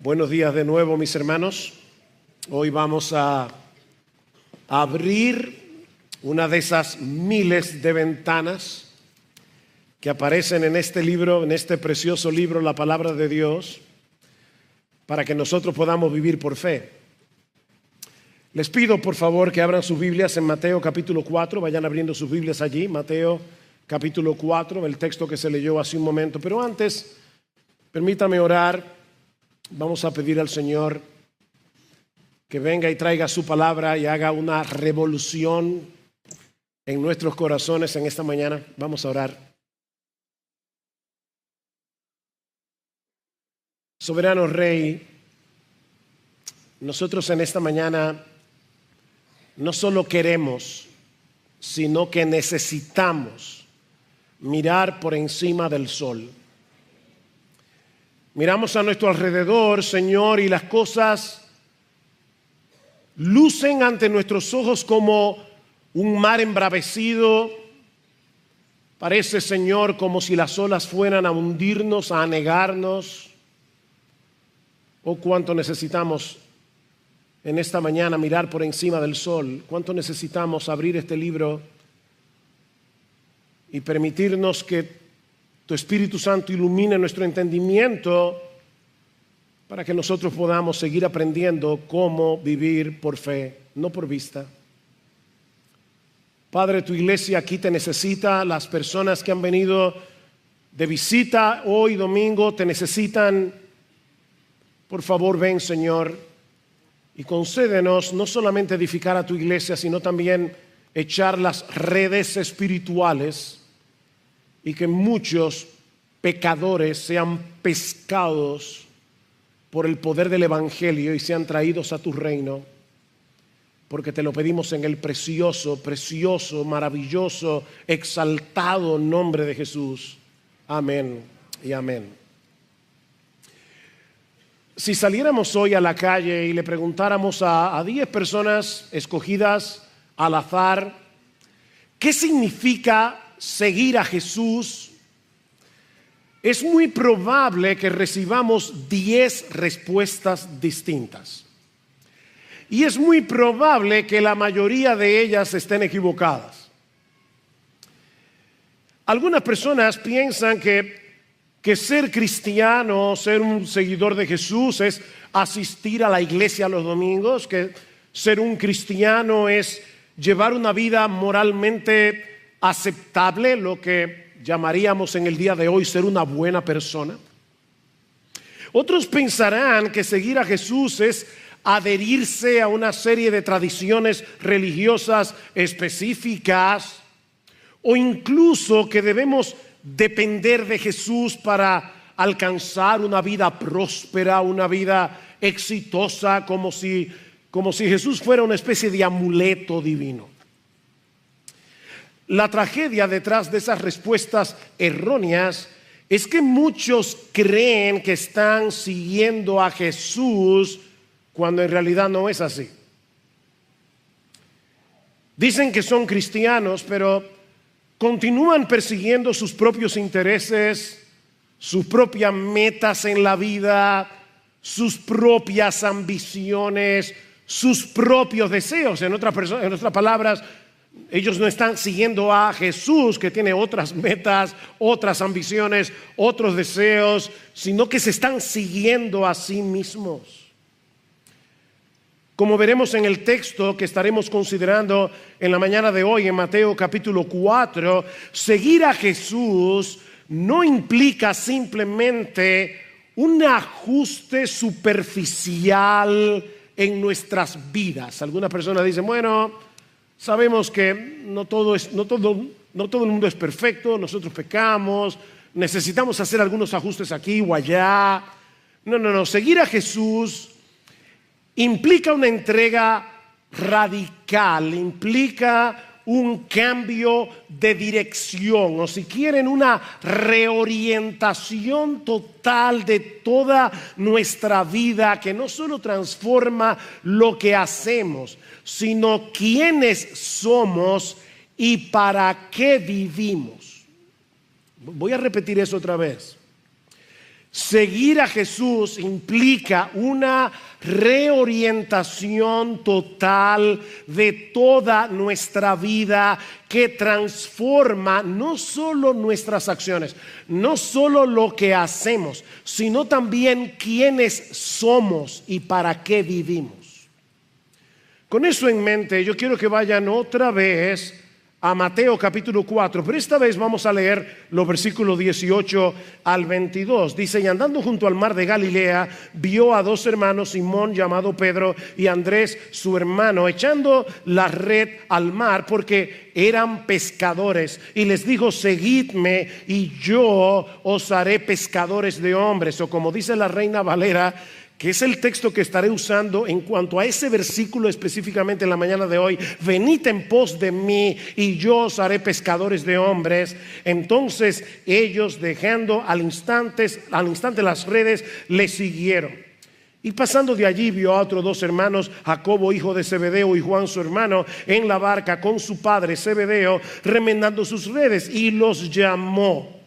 Buenos días de nuevo, mis hermanos. Hoy vamos a abrir una de esas miles de ventanas que aparecen en este libro, en este precioso libro, la Palabra de Dios, para que nosotros podamos vivir por fe. Les pido, por favor, que abran sus Biblias en Mateo capítulo 4, vayan abriendo sus Biblias allí, Mateo capítulo 4, el texto que se leyó hace un momento. Pero antes, permítame orar. Vamos a pedir al Señor que venga y traiga su palabra y haga una revolución en nuestros corazones en esta mañana. Vamos a orar. Soberano Rey, nosotros en esta mañana no solo queremos, sino que necesitamos mirar por encima del sol. Miramos a nuestro alrededor, Señor, y las cosas lucen ante nuestros ojos como un mar embravecido. Parece, Señor, como si las olas fueran a hundirnos, a anegarnos. Oh, cuánto necesitamos en esta mañana mirar por encima del sol. Cuánto necesitamos abrir este libro y permitirnos que tu Espíritu Santo ilumine nuestro entendimiento para que nosotros podamos seguir aprendiendo cómo vivir por fe, no por vista. Padre, tu iglesia aquí te necesita. Las personas que han venido de visita hoy domingo te necesitan. Por favor, ven, Señor, y concédenos no solamente edificar a tu iglesia, sino también echar las redes espirituales y que muchos pecadores sean pescados por el poder del Evangelio y sean traídos a tu reino, porque te lo pedimos en el precioso, maravilloso, exaltado nombre de Jesús. Amén y amén. Si saliéramos hoy a la calle y le preguntáramos a 10 personas escogidas al azar, ¿qué significa seguir a Jesús? Es muy probable que recibamos 10 respuestas distintas. Y es muy probable que la mayoría de ellas estén equivocadas. Algunas personas piensan que ser cristiano, ser un seguidor de Jesús es asistir a la iglesia los domingos, que ser un cristiano es llevar una vida moralmente aceptable, lo que llamaríamos en el día de hoy ser una buena persona. Otros pensarán que seguir a Jesús es adherirse a una serie de tradiciones religiosas específicas, o incluso que debemos depender de Jesús para alcanzar una vida próspera, una vida exitosa, como si Jesús fuera una especie de amuleto divino. La tragedia detrás de esas respuestas erróneas es que muchos creen que están siguiendo a Jesús cuando en realidad no es así. Dicen que son cristianos, pero continúan persiguiendo sus propios intereses, sus propias metas en la vida, sus propias ambiciones, sus propios deseos. En otras palabras, ellos no están siguiendo a Jesús, que tiene otras metas, otras ambiciones, otros deseos, sino que se están siguiendo a sí mismos. Como veremos en el texto que estaremos considerando en la mañana de hoy, en Mateo capítulo 4, seguir a Jesús no implica simplemente un ajuste superficial en nuestras vidas. Algunas personas dicen, bueno, sabemos que no todo el mundo es perfecto, nosotros pecamos, necesitamos hacer algunos ajustes aquí o allá. No, seguir a Jesús implica una entrega radical, implica un cambio de dirección, o si quieren, una reorientación total de toda nuestra vida, que no solo transforma lo que hacemos, sino quiénes somos y para qué vivimos. Voy a repetir eso otra vez. Seguir a Jesús implica una reorientación total de toda nuestra vida que transforma no solo nuestras acciones, no solo lo que hacemos, sino también quiénes somos y para qué vivimos. Con eso en mente, yo quiero que vayan otra vez a Mateo capítulo 4, pero esta vez vamos a leer los versículos 18 al 22. Dice: y andando junto al mar de Galilea, vio a dos hermanos, Simón llamado Pedro y Andrés su hermano, echando la red al mar porque eran pescadores, y les dijo: seguidme y yo os haré pescadores de hombres. O como dice la Reina Valera, que es el texto que estaré usando en cuanto a ese versículo específicamente en la mañana de hoy: venid en pos de mí y yo os haré pescadores de hombres. Entonces ellos, dejando al instante las redes, le siguieron. Y pasando de allí vio a otros dos hermanos, Jacobo hijo de Zebedeo y Juan su hermano, en la barca con su padre Zebedeo, remendando sus redes, y los llamó.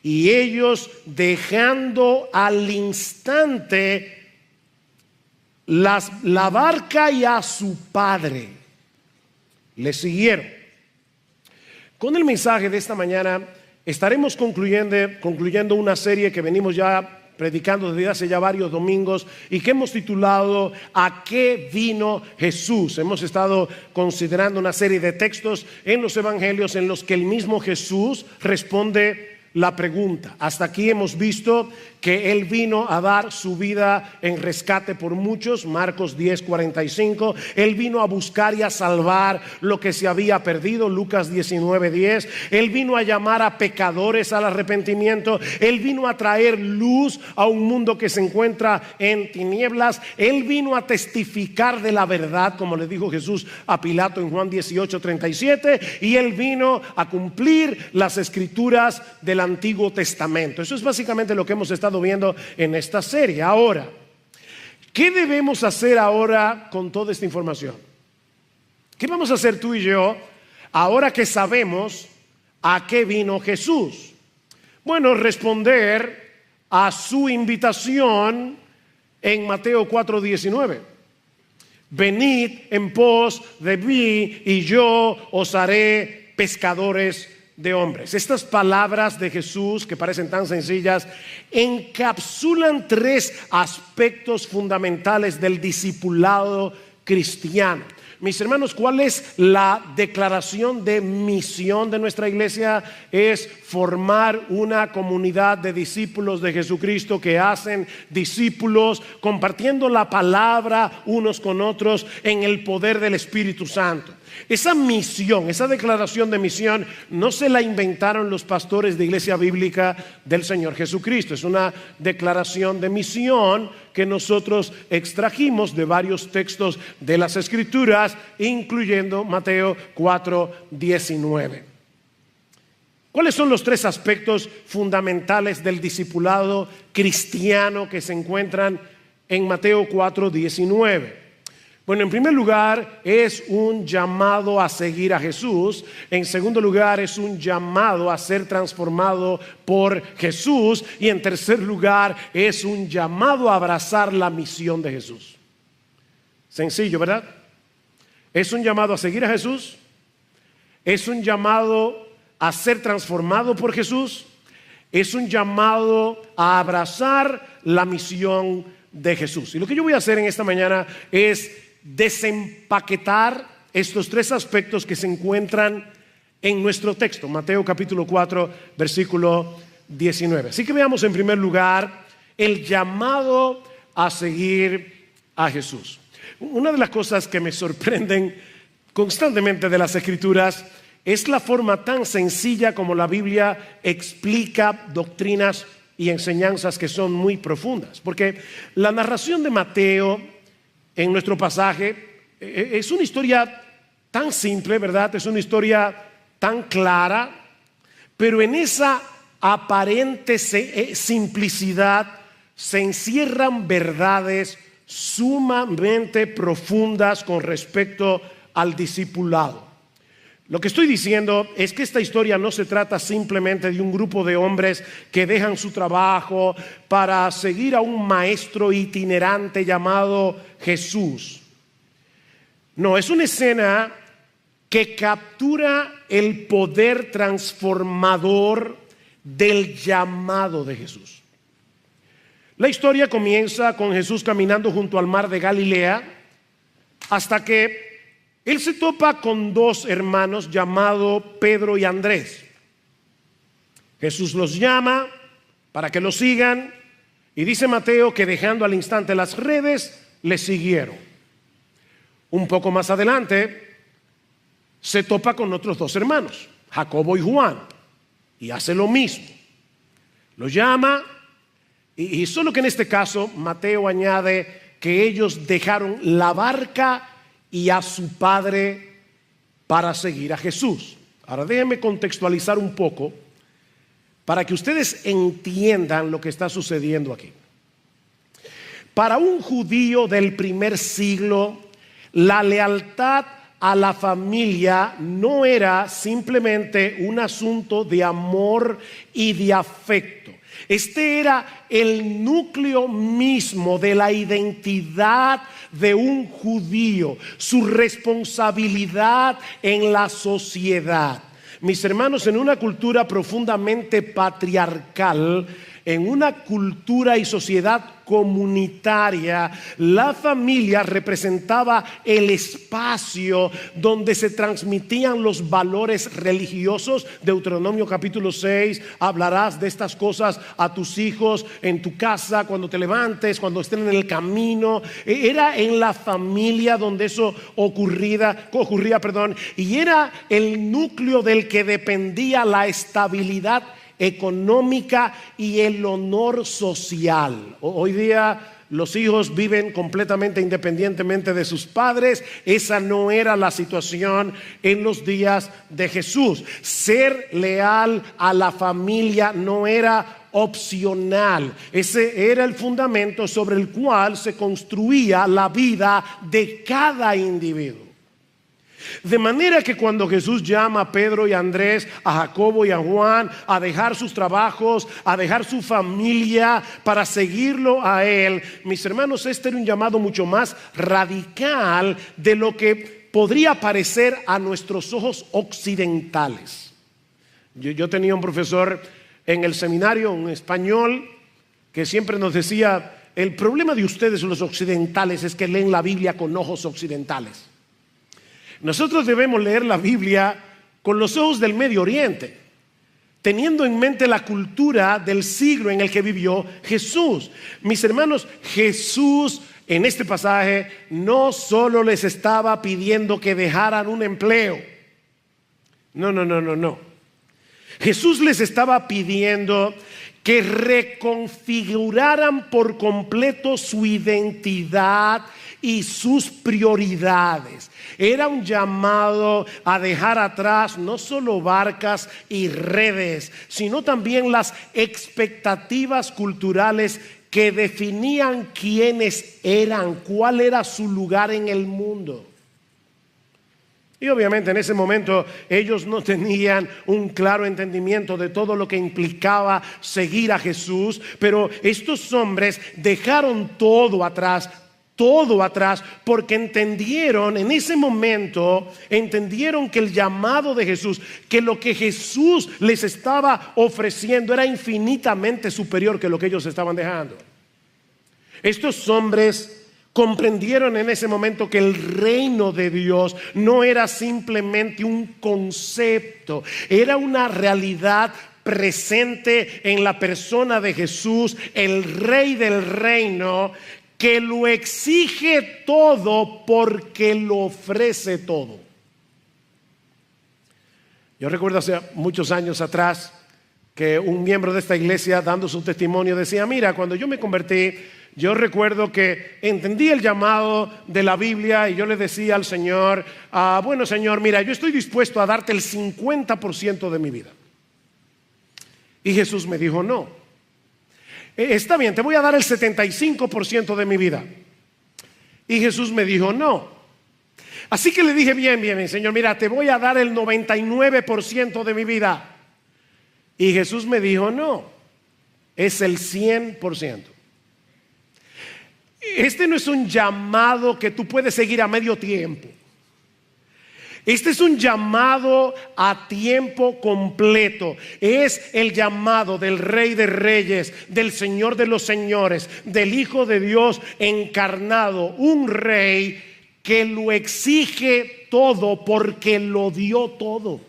Y ellos, dejando al instante la barca y a su padre, le siguieron. Con el mensaje de esta mañana estaremos concluyendo una serie que venimos ya predicando desde hace ya varios domingos y que hemos titulado ¿A qué vino Jesús? Hemos estado considerando una serie de textos en los evangelios en los que el mismo Jesús responde la pregunta. Hasta aquí hemos visto que Él vino a dar su vida en rescate por muchos, Marcos 10:45. Él vino a buscar y a salvar lo que se había perdido, Lucas 19:10. Él vino a llamar a pecadores al arrepentimiento. Él vino a traer luz a un mundo que se encuentra en tinieblas. Él vino a testificar de la verdad, como le dijo Jesús a Pilato en Juan 18:37. Y Él vino a cumplir las escrituras del Antiguo Testamento. Eso es básicamente lo que hemos estado viendo en esta serie. Ahora, ¿qué debemos hacer ahora con toda esta información? ¿Qué vamos a hacer tú y yo ahora que sabemos a qué vino Jesús? Bueno, responder a su invitación en Mateo 4:19. Venid en pos de mí y yo os haré pescadores de hombres. Estas palabras de Jesús, que parecen tan sencillas, encapsulan tres aspectos fundamentales del discipulado cristiano. Mis hermanos, ¿cuál es la declaración de misión de nuestra iglesia? Es formar una comunidad de discípulos de Jesucristo que hacen discípulos, compartiendo la palabra unos con otros en el poder del Espíritu Santo. Esa misión, esa declaración de misión, no se la inventaron los pastores de Iglesia Bíblica del Señor Jesucristo. Es una declaración de misión que nosotros extrajimos de varios textos de las Escrituras, incluyendo Mateo 4:19. ¿Cuáles son los tres aspectos fundamentales del discipulado cristiano que se encuentran en Mateo 4:19? Bueno, en primer lugar es un llamado a seguir a Jesús. En segundo lugar es un llamado a ser transformado por Jesús. Y en tercer lugar es un llamado a abrazar la misión de Jesús. Sencillo, ¿verdad? Es un llamado a seguir a Jesús. Es un llamado a ser transformado por Jesús. Es un llamado a abrazar la misión de Jesús. Y lo que yo voy a hacer en esta mañana es desempaquetar estos tres aspectos que se encuentran en nuestro texto, Mateo capítulo 4, versículo 19. Así que veamos en primer lugar el llamado a seguir a Jesús. Una de las cosas que me sorprenden constantemente de las Escrituras es la forma tan sencilla como la Biblia explica doctrinas y enseñanzas que son muy profundas. Porque la narración de Mateo en nuestro pasaje es una historia tan simple, ¿verdad? Es una historia tan clara, pero en esa aparente simplicidad se encierran verdades sumamente profundas con respecto al discipulado. Lo que estoy diciendo es que esta historia no se trata simplemente de un grupo de hombres que dejan su trabajo para seguir a un maestro itinerante llamado Jesús. No, es una escena que captura el poder transformador del llamado de Jesús. La historia comienza con Jesús caminando junto al mar de Galilea hasta que él se topa con dos hermanos llamados Pedro y Andrés. Jesús los llama para que lo sigan y dice Mateo que dejando al instante las redes, le siguieron. Un poco más adelante se topa con otros dos hermanos, Jacobo y Juan, y hace lo mismo. Los llama y solo que en este caso Mateo añade que ellos dejaron la barca y a su padre para seguir a Jesús. Ahora déjenme contextualizar un poco para que ustedes entiendan lo que está sucediendo aquí. Para un judío del primer siglo, la lealtad a la familia no era simplemente un asunto de amor y de afecto. Este era el núcleo mismo de la identidad de un judío, su responsabilidad en la sociedad. Mis hermanos, en una cultura profundamente patriarcal, en una cultura y sociedad comunitaria, la familia representaba el espacio donde se transmitían los valores religiosos. Deuteronomio capítulo 6, hablarás de estas cosas a tus hijos en tu casa, cuando te levantes, cuando estén en el camino. Era en la familia donde eso ocurría, y era el núcleo del que dependía la estabilidad económica y el honor social. Hoy día los hijos viven completamente independientemente de sus padres. Esa no era la situación en los días de Jesús. Ser leal a la familia no era opcional. Ese era el fundamento sobre el cual se construía la vida de cada individuo. De manera que cuando Jesús llama a Pedro y a Andrés, a Jacobo y a Juan a dejar sus trabajos, a dejar su familia para seguirlo a Él, mis hermanos, este era un llamado mucho más radical de lo que podría parecer a nuestros ojos occidentales. Yo tenía un profesor en el seminario, un español, que siempre nos decía: el problema de ustedes los occidentales es que leen la Biblia con ojos occidentales. Nosotros debemos leer la Biblia con los ojos del Medio Oriente, teniendo en mente la cultura del siglo en el que vivió Jesús. Mis hermanos, Jesús en este pasaje no solo les estaba pidiendo que dejaran un empleo. No. Jesús les estaba pidiendo que reconfiguraran por completo su identidad y sus prioridades. Era un llamado a dejar atrás no solo barcas y redes, sino también las expectativas culturales que definían quiénes eran, cuál era su lugar en el mundo. Y obviamente en ese momento ellos no tenían un claro entendimiento de todo lo que implicaba seguir a Jesús, pero estos hombres dejaron todo atrás, porque entendieron en ese momento, entendieron que el llamado de Jesús, que lo que Jesús les estaba ofreciendo era infinitamente superior que lo que ellos estaban dejando. Estos hombres comprendieron en ese momento que el reino de Dios no era simplemente un concepto, era una realidad presente en la persona de Jesús, el Rey del reino, que lo exige todo porque lo ofrece todo. Yo recuerdo hace muchos años atrás que un miembro de esta iglesia, dando su testimonio, decía: mira, cuando yo me convertí, yo recuerdo que entendí el llamado de la Biblia y yo le decía al Señor: bueno, Señor, mira, yo estoy dispuesto a darte el 50% de mi vida. Y Jesús me dijo: no, está bien, te voy a dar el 75% de mi vida. Y Jesús me dijo: no, Así que le dije, bien, Señor, mira, te voy a dar el 99% de mi vida. Y Jesús me dijo, no, es el 100%. Este no es un llamado que tú puedes seguir a medio tiempo. Este es un llamado a tiempo completo. Es el llamado del Rey de Reyes, del Señor de los Señores, del Hijo de Dios encarnado. Un Rey que lo exige todo porque lo dio todo.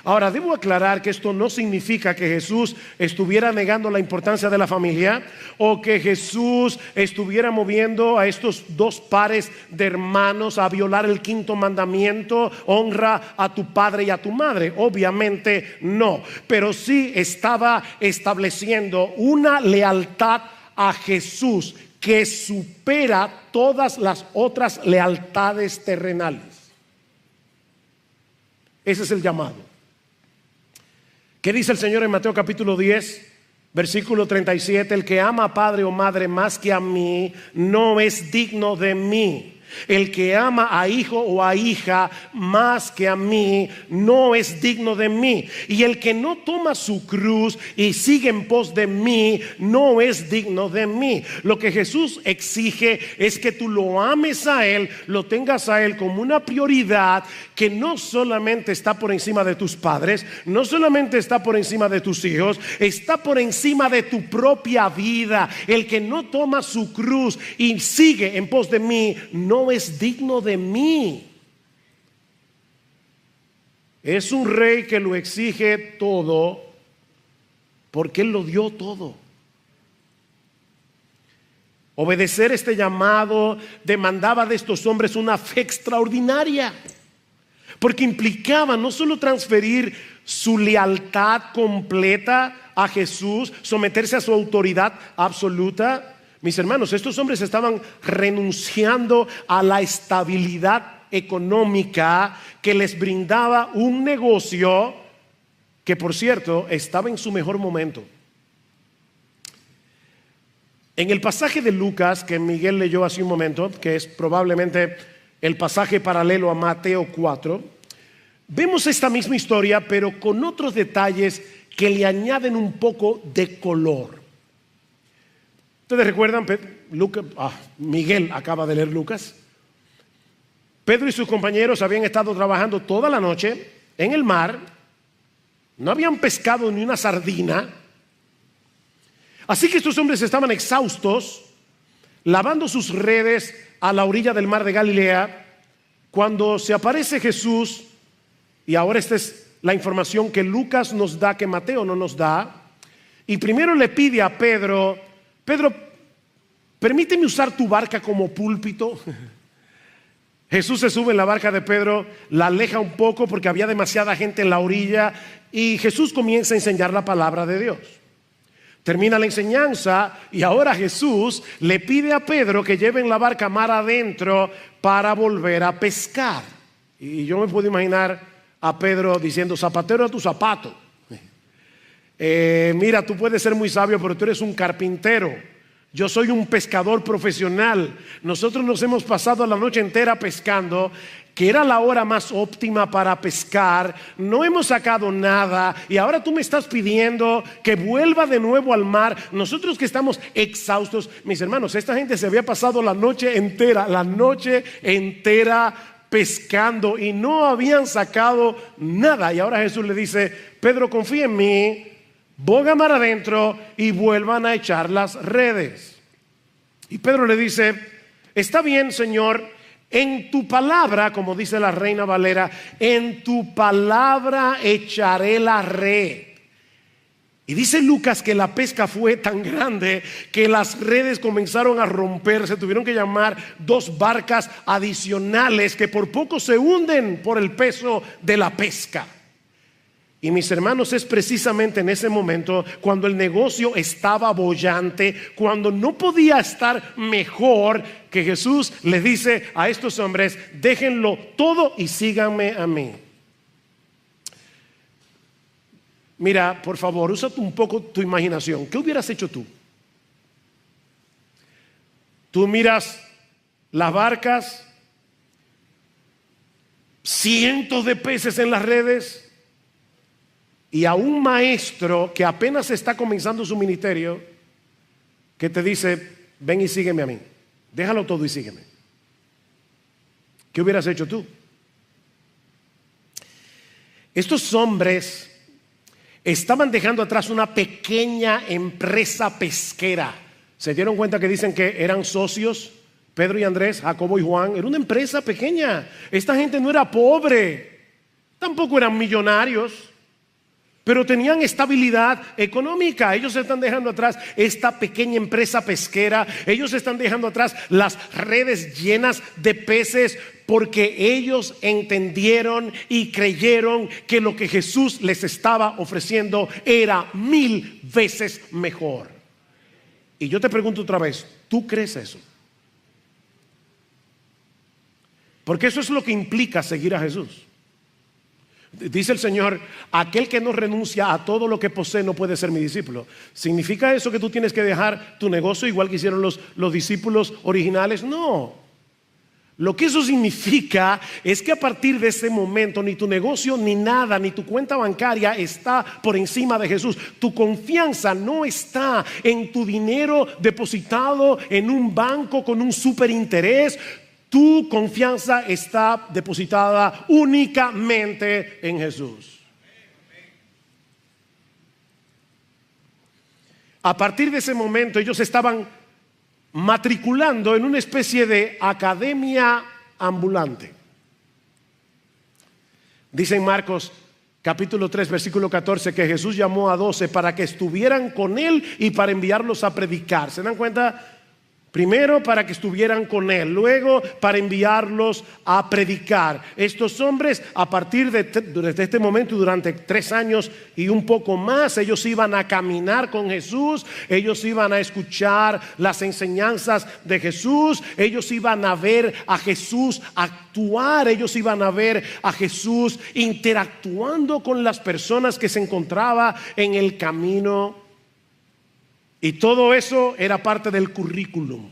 Ahora, debo aclarar que esto no significa que Jesús estuviera negando la importancia de la familia o que Jesús estuviera moviendo a estos dos pares de hermanos a violar el quinto mandamiento: honra a tu padre y a tu madre. Obviamente no, pero sí estaba estableciendo una lealtad a Jesús que supera todas las otras lealtades terrenales. Ese es el llamado. ¿Qué dice el Señor en Mateo capítulo 10, versículo 37? El que ama a padre o madre más que a mí no es digno de mí. El que ama a hijo o a hija más que a mí no es digno de mí. Y el que no toma su cruz y sigue en pos de mí no es digno de mí. Lo que Jesús exige es que tú lo ames a Él, lo tengas a Él como una prioridad, que no solamente está por encima de tus padres, no solamente está por encima de tus hijos, está por encima de tu propia vida. El que no toma su cruz y sigue en pos de mí no es digno de mí. Es un rey que lo exige todo porque Él lo dio todo. Obedecer este llamado demandaba de estos hombres una fe extraordinaria, porque implicaba no solo transferir su lealtad completa a Jesús, someterse a su autoridad absoluta. Mis hermanos, estos hombres estaban renunciando a la estabilidad económica que les brindaba un negocio que, por cierto, estaba en su mejor momento. En el pasaje de Lucas que Miguel leyó hace un momento, que es probablemente el pasaje paralelo a Mateo 4, vemos esta misma historia, pero con otros detalles que le añaden un poco de color. ¿Ustedes recuerdan? Miguel acaba de leer Lucas. Pedro y sus compañeros habían estado trabajando toda la noche en el mar. No habían pescado ni una sardina. Así que estos hombres estaban exhaustos, lavando sus redes a la orilla del mar de Galilea, cuando se aparece Jesús. Y ahora esta es la información que Lucas nos da, que Mateo no nos da. Y primero le pide a Pedro: Pedro, permíteme usar tu barca como púlpito. Jesús se sube en la barca de Pedro, la aleja un poco porque había demasiada gente en la orilla, y Jesús comienza a enseñar la palabra de Dios. Termina la enseñanza y ahora Jesús le pide a Pedro que lleven la barca mar adentro para volver a pescar. Y yo me puedo imaginar a Pedro diciendo: zapatero a tu zapato. Mira, tú puedes ser muy sabio, pero tú eres un carpintero. Yo soy un pescador profesional. Nosotros nos hemos pasado la noche entera pescando, que era la hora más óptima para pescar. No hemos sacado nada y ahora tú me estás pidiendo que vuelva de nuevo al mar. Nosotros que estamos exhaustos. Mis hermanos, esta gente se había pasado la noche entera pescando y no habían sacado nada. Y ahora Jesús le dice: Pedro, confía en mí, boga mar adentro y vuelvan a echar las redes. Y Pedro le dice: está bien, Señor, en tu palabra, como dice la Reina Valera, en tu palabra echaré la red. Y dice Lucas que la pesca fue tan grande que las redes comenzaron a romperse. Tuvieron que llamar 2 barcas adicionales que por poco se hunden por el peso de la pesca. Y mis hermanos, es precisamente en ese momento, cuando el negocio estaba boyante, cuando no podía estar mejor, que Jesús les dice a estos hombres: déjenlo todo y síganme a mí. Mira, por favor, usa un poco tu imaginación. ¿Qué hubieras hecho tú? Tú miras las barcas, cientos de peces en las redes, y a un maestro que apenas está comenzando su ministerio, que te dice: ven y sígueme a mí, déjalo todo y sígueme. ¿Qué hubieras hecho tú? Estos hombres estaban dejando atrás una pequeña empresa pesquera. ¿Se dieron cuenta que dicen que eran socios? Pedro y Andrés, Jacobo y Juan. Era una empresa pequeña. Esta gente no era pobre, tampoco eran millonarios, pero tenían estabilidad económica. Ellos están dejando atrás esta pequeña empresa pesquera. Ellos están dejando atrás las redes llenas de peces, porque ellos entendieron y creyeron que lo que Jesús les estaba ofreciendo era 1000 veces mejor. Y yo te pregunto otra vez, ¿tú crees eso? Porque eso es lo que implica seguir a Jesús. Dice el Señor: aquel que no renuncia a todo lo que posee no puede ser mi discípulo. ¿Significa eso que tú tienes que dejar tu negocio igual que hicieron los discípulos originales? No. Lo que eso significa es que a partir de ese momento ni tu negocio, ni nada, ni tu cuenta bancaria está por encima de Jesús. Tu confianza no está en tu dinero depositado en un banco con un superinterés. Tu confianza está depositada únicamente en Jesús. A partir de ese momento ellos estaban matriculando en una especie de academia ambulante. Dice en Marcos capítulo 3 versículo 14 que Jesús llamó a 12 para que estuvieran con él y para enviarlos a predicar. ¿Se dan cuenta? Primero para que estuvieran con él, luego para enviarlos a predicar. Estos hombres, a partir de este momento, durante 3 años y un poco más, ellos iban a caminar con Jesús, ellos iban a escuchar las enseñanzas de Jesús, ellos iban a ver a Jesús actuar, ellos iban a ver a Jesús interactuando con las personas que se encontraban en el camino. Y todo eso era parte del currículum.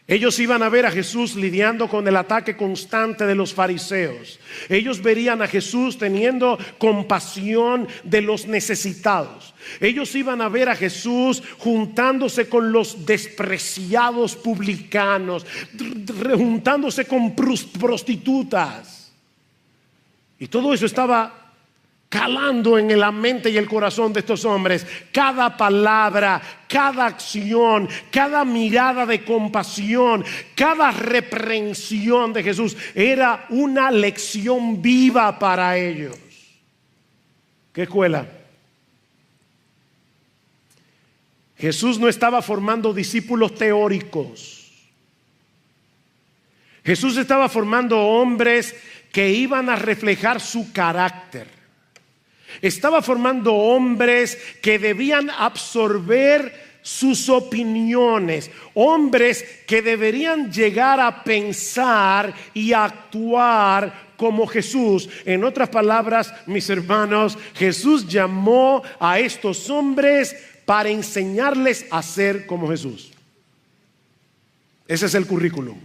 Ellos iban a ver a Jesús lidiando con el ataque constante de los fariseos. Ellos verían a Jesús teniendo compasión de los necesitados. Ellos iban a ver a Jesús juntándose con los despreciados publicanos, juntándose con prostitutas. Y todo eso estaba calando en la mente y el corazón de estos hombres. Cada palabra, cada acción, cada mirada de compasión, cada reprensión de Jesús era una lección viva para ellos. ¿Qué escuela? Jesús no estaba formando discípulos teóricos. Jesús estaba formando hombres que iban a reflejar su carácter. Estaba formando hombres que debían absorber sus opiniones, hombres que deberían llegar a pensar y actuar como Jesús. En otras palabras, mis hermanos, Jesús llamó a estos hombres para enseñarles a ser como Jesús. Ese es el currículum.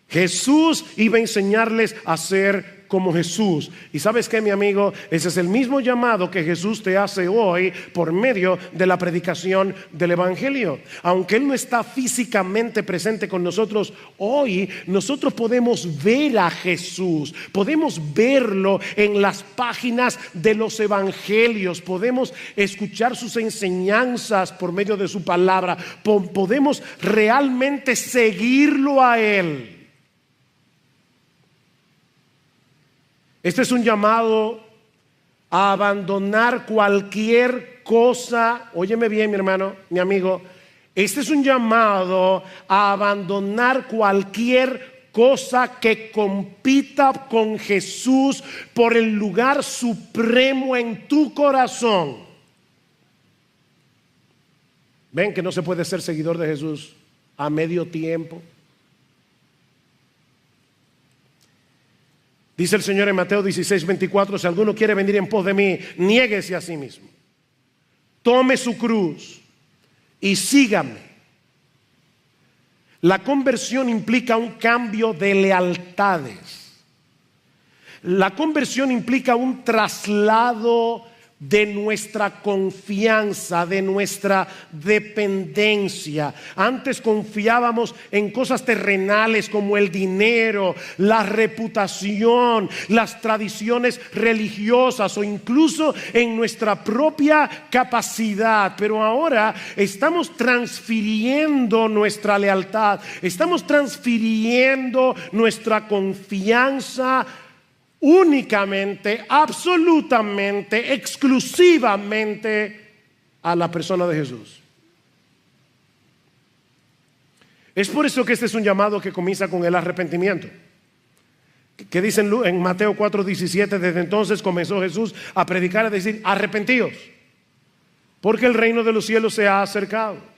Jesús iba a enseñarles a ser como Jesús. Y ¿sabes qué, mi amigo? Ese es el mismo llamado que Jesús te hace hoy por medio de la predicación del Evangelio. Aunque Él no está físicamente presente con nosotros hoy, nosotros podemos ver a Jesús, podemos verlo en las páginas de los Evangelios, podemos escuchar sus enseñanzas por medio de su palabra, podemos realmente seguirlo a Él. Este es un llamado a abandonar cualquier cosa. Óyeme bien, mi hermano, mi amigo. Este es un llamado a abandonar cualquier cosa que compita con Jesús por el lugar supremo en tu corazón. Ven que no se puede ser seguidor de Jesús a medio tiempo. Dice el Señor en Mateo 16:24, si alguno quiere venir en pos de mí, niéguese a sí mismo, tome su cruz y sígame. La conversión implica un cambio de lealtades. La conversión implica un traslado de nuestra confianza, de nuestra dependencia. Antes confiábamos en cosas terrenales como el dinero, la reputación, las tradiciones religiosas o incluso en nuestra propia capacidad. Pero ahora estamos transfiriendo nuestra lealtad, estamos transfiriendo nuestra confianza únicamente, absolutamente, exclusivamente a la persona de Jesús. Es por eso que este es un llamado que comienza con el arrepentimiento. Que dicen en Mateo 4:17, desde entonces comenzó Jesús a predicar y a decir: arrepentíos, porque el reino de los cielos se ha acercado.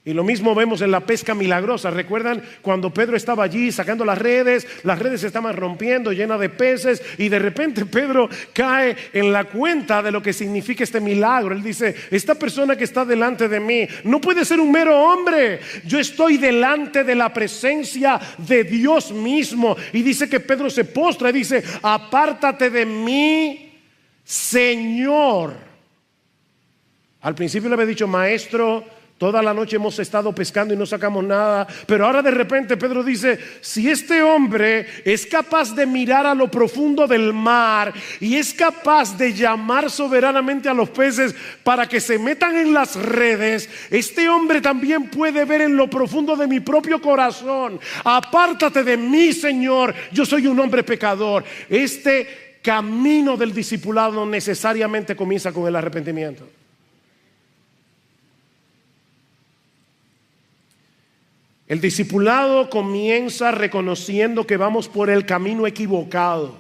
Y lo mismo vemos en la pesca milagrosa. ¿Recuerdan cuando Pedro estaba allí sacando las redes? Las redes se estaban rompiendo, llenas de peces, y de repente Pedro cae en la cuenta de lo que significa este milagro. Él dice: esta persona que está delante de mí no puede ser un mero hombre. Yo estoy delante de la presencia de Dios mismo. Y dice que Pedro se postra y dice: apártate de mí, Señor. Al principio le había dicho: maestro, toda la noche hemos estado pescando y no sacamos nada. Pero ahora de repente Pedro dice: si este hombre es capaz de mirar a lo profundo del mar y es capaz de llamar soberanamente a los peces para que se metan en las redes, este hombre también puede ver en lo profundo de mi propio corazón. Apártate de mí, Señor, yo soy un hombre pecador. Este camino del discipulado necesariamente comienza con el arrepentimiento. El discipulado comienza reconociendo que vamos por el camino equivocado.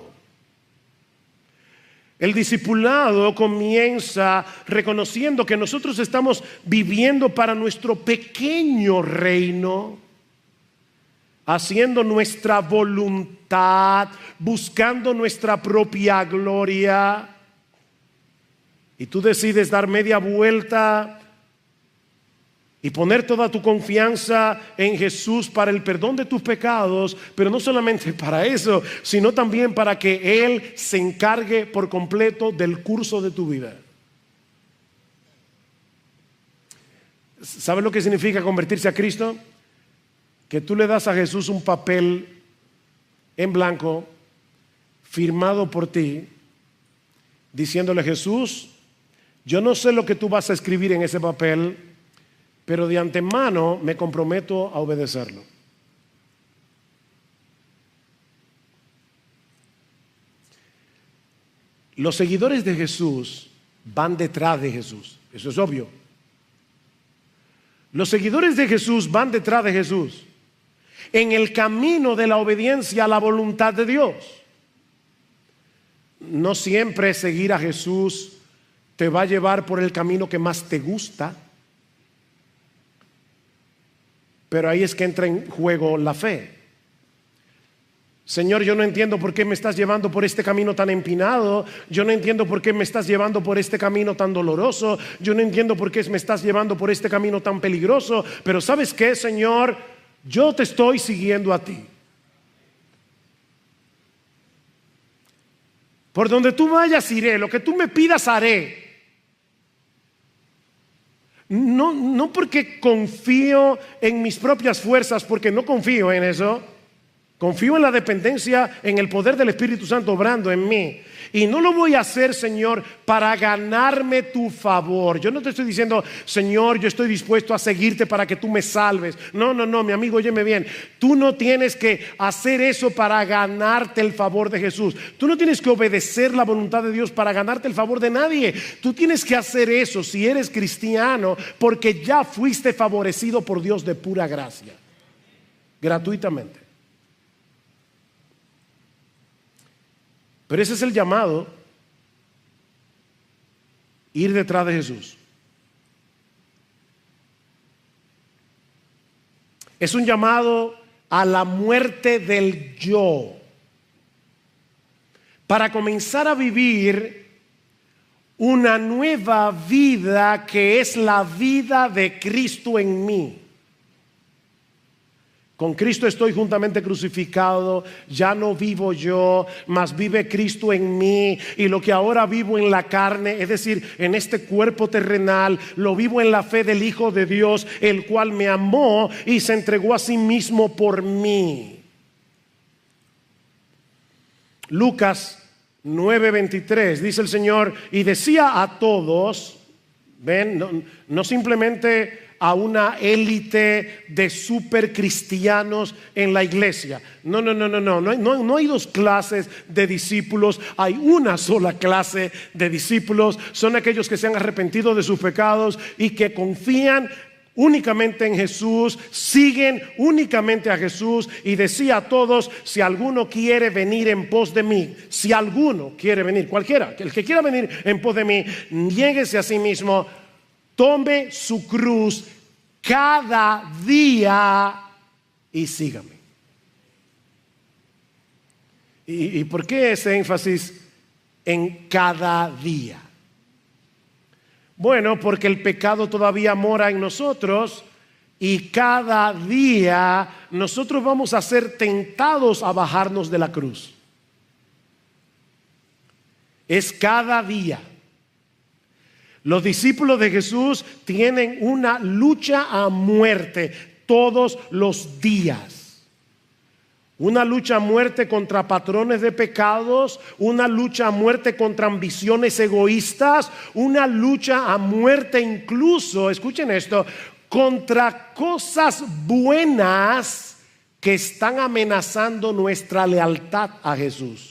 El discipulado comienza reconociendo que nosotros estamos viviendo para nuestro pequeño reino, haciendo nuestra voluntad, buscando nuestra propia gloria. Y tú decides dar media vuelta y poner toda tu confianza en Jesús para el perdón de tus pecados, pero no solamente para eso, sino también para que Él se encargue por completo del curso de tu vida. ¿Sabes lo que significa convertirse a Cristo? Que tú le das a Jesús un papel en blanco, firmado por ti, diciéndole: Jesús, yo no sé lo que tú vas a escribir en ese papel, pero de antemano me comprometo a obedecerlo. Los seguidores de Jesús van detrás de Jesús. Eso es obvio. Los seguidores de Jesús van detrás de Jesús en el camino de la obediencia a la voluntad de Dios. No siempre seguir a Jesús te va a llevar por el camino que más te gusta. Pero ahí es que entra en juego la fe. Señor, yo no entiendo por qué me estás llevando por este camino tan empinado. Yo no entiendo por qué me estás llevando por este camino tan doloroso. Yo no entiendo por qué me estás llevando por este camino tan peligroso. Pero ¿sabes qué, Señor? Yo te estoy siguiendo a ti. Por donde tú vayas iré, lo que tú me pidas haré. No porque confío en mis propias fuerzas, porque no confío en eso. Confío en la dependencia, en el poder del Espíritu Santo obrando en mí. Y no lo voy a hacer, Señor, para ganarme tu favor. Yo no te estoy diciendo: Señor, yo estoy dispuesto a seguirte para que tú me salves. No, mi amigo, óyeme bien. Tú no tienes que hacer eso para ganarte el favor de Jesús. Tú no tienes que obedecer la voluntad de Dios para ganarte el favor de nadie. Tú tienes que hacer eso, si eres cristiano, porque ya fuiste favorecido por Dios de pura gracia, gratuitamente. Pero ese es el llamado: ir detrás de Jesús. Es un llamado a la muerte del yo, para comenzar a vivir una nueva vida que es la vida de Cristo en mí. Con Cristo estoy juntamente crucificado, ya no vivo yo, mas vive Cristo en mí. Y lo que ahora vivo en la carne, es decir, en este cuerpo terrenal, lo vivo en la fe del Hijo de Dios, el cual me amó y se entregó a sí mismo por mí. Lucas 9:23 dice el Señor, y decía a todos, ven, no simplemente a una élite de super cristianos en la iglesia. No hay dos clases de discípulos, hay una sola clase de discípulos. Son aquellos que se han arrepentido de sus pecados y que confían únicamente en Jesús, siguen únicamente a Jesús. Y decía a todos, si alguno quiere venir en pos de mí, si alguno quiere venir, cualquiera, el que quiera venir en pos de mí, niéguese a sí mismo, tome su cruz cada día y sígame. ¿Y por qué ese énfasis en cada día? Bueno, porque el pecado todavía mora en nosotros y cada día nosotros vamos a ser tentados a bajarnos de la cruz. Es cada día. Los discípulos de Jesús tienen una lucha a muerte todos los días. Una lucha a muerte contra patrones de pecados, una lucha a muerte contra ambiciones egoístas, una lucha a muerte incluso, escuchen esto, contra cosas buenas que están amenazando nuestra lealtad a Jesús.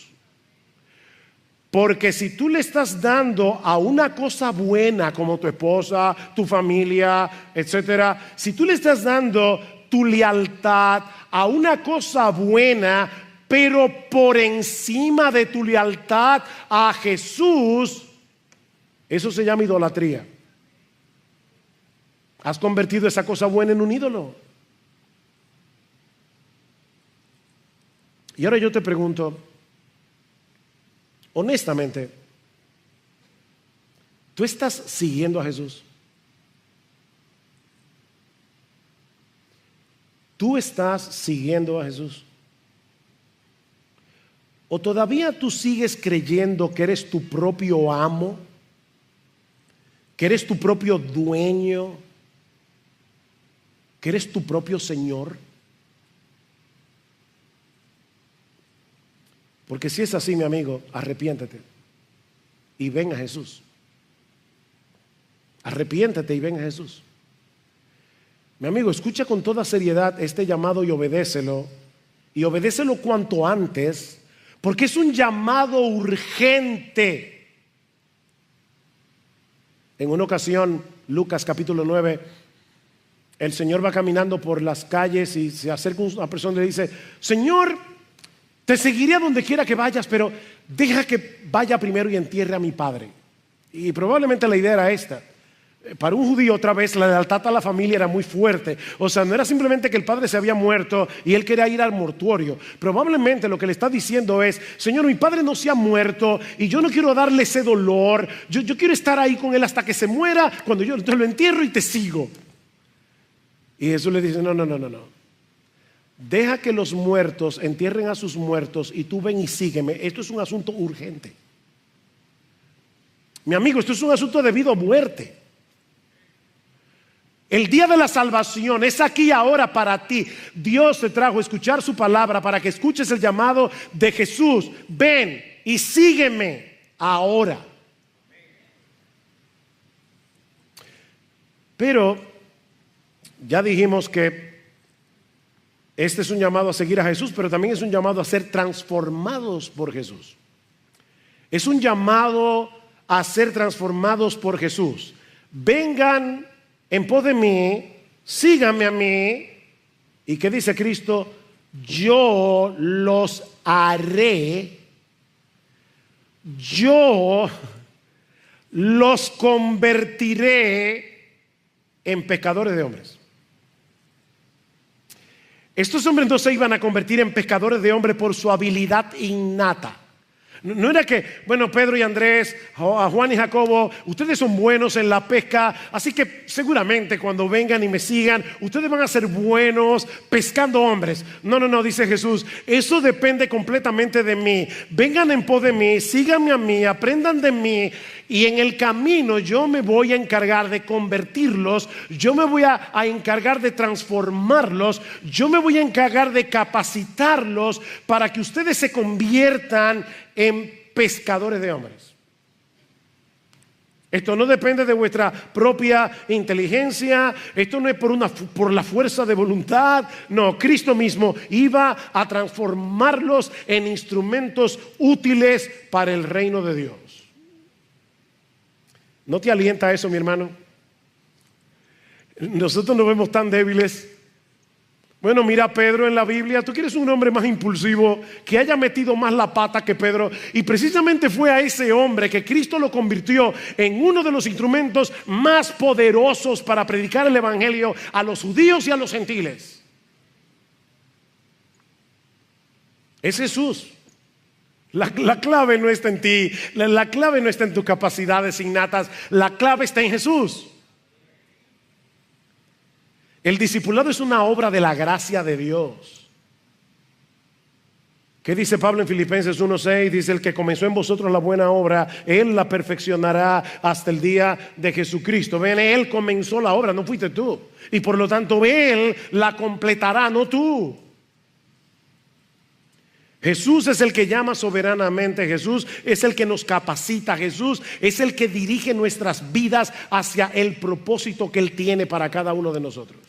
Porque si tú le estás dando a una cosa buena como tu esposa, tu familia, etcétera, si tú le estás dando tu lealtad a una cosa buena, pero por encima de tu lealtad a Jesús, eso se llama idolatría. Has convertido esa cosa buena en un ídolo. Y ahora yo te pregunto, honestamente, ¿tú estás siguiendo a Jesús? ¿Tú estás siguiendo a Jesús? ¿O todavía tú sigues creyendo que eres tu propio amo? ¿Que eres tu propio dueño? ¿Que eres tu propio Señor? Porque si es así, mi amigo, arrepiéntete y ven a Jesús. Arrepiéntete y ven a Jesús. Mi amigo, escucha con toda seriedad este llamado y obedécelo. Y obedécelo cuanto antes, porque es un llamado urgente. En una ocasión, Lucas capítulo 9, el Señor va caminando por las calles y se acerca una persona y le dice: Señor, te seguiré a donde quiera que vayas, pero deja que vaya primero y entierre a mi padre. Y probablemente la idea era esta. Para un judío, otra vez, la lealtad a la familia era muy fuerte. O sea, no era simplemente que el padre se había muerto y él quería ir al mortuorio. Probablemente lo que le está diciendo es: Señor, mi padre no se ha muerto y yo no quiero darle ese dolor. Yo quiero estar ahí con él hasta que se muera. Cuando yo te lo entierro y te sigo. Y Jesús le dice: no. Deja que los muertos entierren a sus muertos y tú ven y sígueme. Esto es un asunto urgente. Mi amigo, esto es un asunto de vida o muerte. El día de la salvación es aquí ahora para ti. Dios te trajo a escuchar su palabra para que escuches el llamado de Jesús. Ven y sígueme ahora. Pero ya dijimos que este es un llamado a seguir a Jesús, pero también es un llamado a ser transformados por Jesús. Es un llamado a ser transformados por Jesús. Vengan en pos de mí, síganme a mí. ¿Y qué dice Cristo? Yo los haré. Yo los convertiré en pescadores de hombres. Estos hombres no se iban a convertir en pescadores de hombres por su habilidad innata. No era que, bueno, Pedro y Andrés, a Juan y Jacobo, ustedes son buenos en la pesca, así que seguramente cuando vengan y me sigan, ustedes van a ser buenos pescando hombres. No, dice Jesús, eso depende completamente de mí. Vengan en pos de mí, síganme a mí, aprendan de mí, y en el camino yo me voy a encargar de convertirlos, yo me voy a encargar de transformarlos, yo me voy a encargar de capacitarlos para que ustedes se conviertan en pescadores de hombres. Esto no depende de vuestra propia inteligencia, esto no es por la fuerza de voluntad. No, Cristo mismo iba a transformarlos en instrumentos útiles para el reino de Dios. ¿No te alienta eso, mi hermano? Nosotros nos vemos tan débiles. Bueno, mira a Pedro en la Biblia. Tú quieres un hombre más impulsivo, que haya metido más la pata que Pedro. Y precisamente fue a ese hombre que Cristo lo convirtió en uno de los instrumentos más poderosos para predicar el evangelio a los judíos y a los gentiles. Es Jesús. La clave no está en ti, la clave no está en tus capacidades innatas, la clave está en Jesús. El discipulado es una obra de la gracia de Dios. ¿Qué dice Pablo en Filipenses 1:6? Dice: el que comenzó en vosotros la buena obra, Él la perfeccionará hasta el día de Jesucristo. Ven, Él comenzó la obra, no fuiste tú. Y por lo tanto Él la completará, no tú. Jesús es el que llama soberanamente, Jesús es el que nos capacita, Jesús es el que dirige nuestras vidas hacia el propósito que Él tiene para cada uno de nosotros.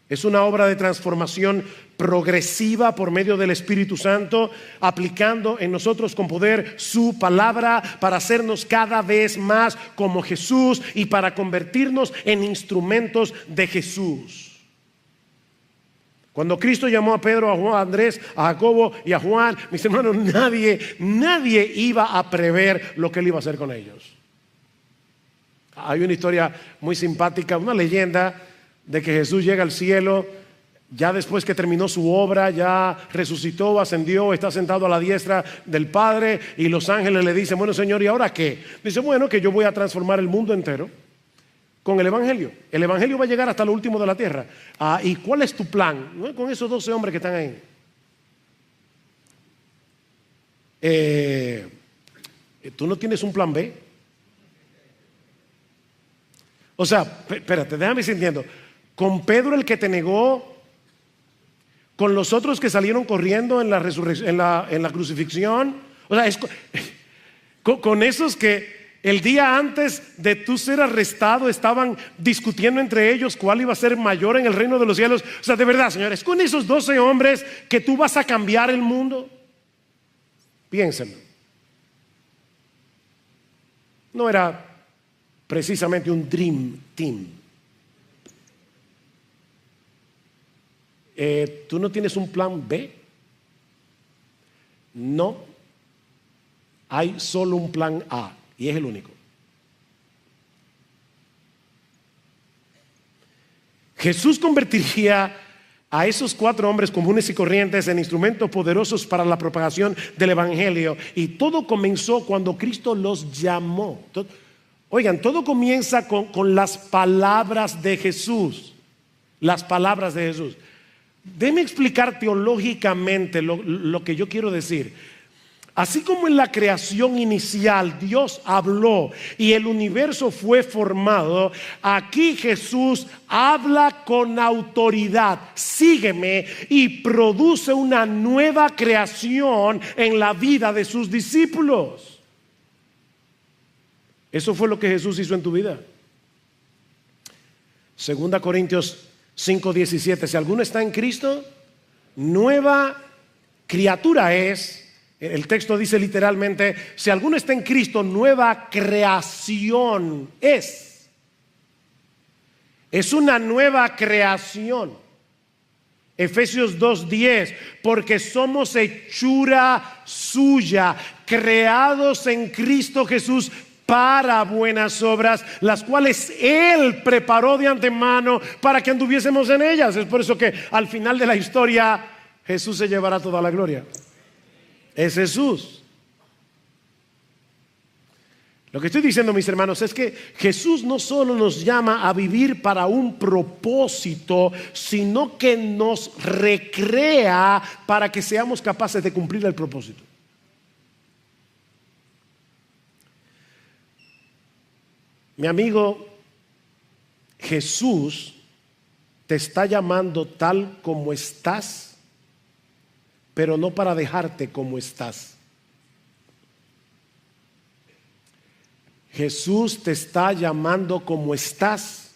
Es una obra de transformación progresiva por medio del Espíritu Santo, aplicando en nosotros con poder su palabra para hacernos cada vez más como Jesús y para convertirnos en instrumentos de Jesús. Cuando Cristo llamó a Pedro, a Juan, a Andrés, a Jacobo y a Juan, mis hermanos, nadie iba a prever lo que Él iba a hacer con ellos. Hay una historia muy simpática, una leyenda de que Jesús llega al cielo, ya después que terminó su obra, ya resucitó, ascendió, está sentado a la diestra del Padre, y los ángeles le dicen: bueno, Señor, ¿y ahora qué? Dice: bueno, que yo voy a transformar el mundo entero con el evangelio. El evangelio va a llegar hasta lo último de la tierra. ¿Y cuál es tu plan? ¿No? Con esos 12 hombres que están ahí. ¿Tú no tienes un plan B? O sea, espérate, déjame ir sintiendo. Con Pedro, el que te negó, con los otros que salieron corriendo en la resurrección, en la crucifixión, o sea, con esos que el día antes de tú ser arrestado estaban discutiendo entre ellos cuál iba a ser mayor en el reino de los cielos. O sea, de verdad, señores, con esos 12 hombres que tú vas a cambiar el mundo. Piénsenlo. No era precisamente un dream team. ¿Tú no tienes un plan B? No. Hay solo un plan A. Y es el único. Jesús convertiría a esos 4 hombres comunes y corrientes en instrumentos poderosos para la propagación del evangelio. Y todo comenzó cuando Cristo los llamó. Oigan, todo comienza con las palabras de Jesús. Las palabras de Jesús. Déjame explicar teológicamente lo que yo quiero decir. Así como en la creación inicial Dios habló y el universo fue formado, aquí Jesús habla con autoridad: sígueme, y produce una nueva creación en la vida de sus discípulos. Eso fue lo que Jesús hizo en tu vida. 2 Corintios 5:17: si alguno está en Cristo, nueva criatura es. El texto dice literalmente: si alguno está en Cristo, nueva creación es. Es una nueva creación. Efesios 2:10: porque somos hechura suya, creados en Cristo Jesús para buenas obras, las cuales Él preparó de antemano para que anduviésemos en ellas. Es por eso que al final de la historia Jesús se llevará toda la gloria. es Jesús. Lo que estoy diciendo, mis hermanos, es que Jesús no solo nos llama a vivir para un propósito, sino que nos recrea para que seamos capaces de cumplir el propósito. Mi amigo, Jesús te está llamando tal como estás, pero no para dejarte como estás. Jesús te está llamando como estás,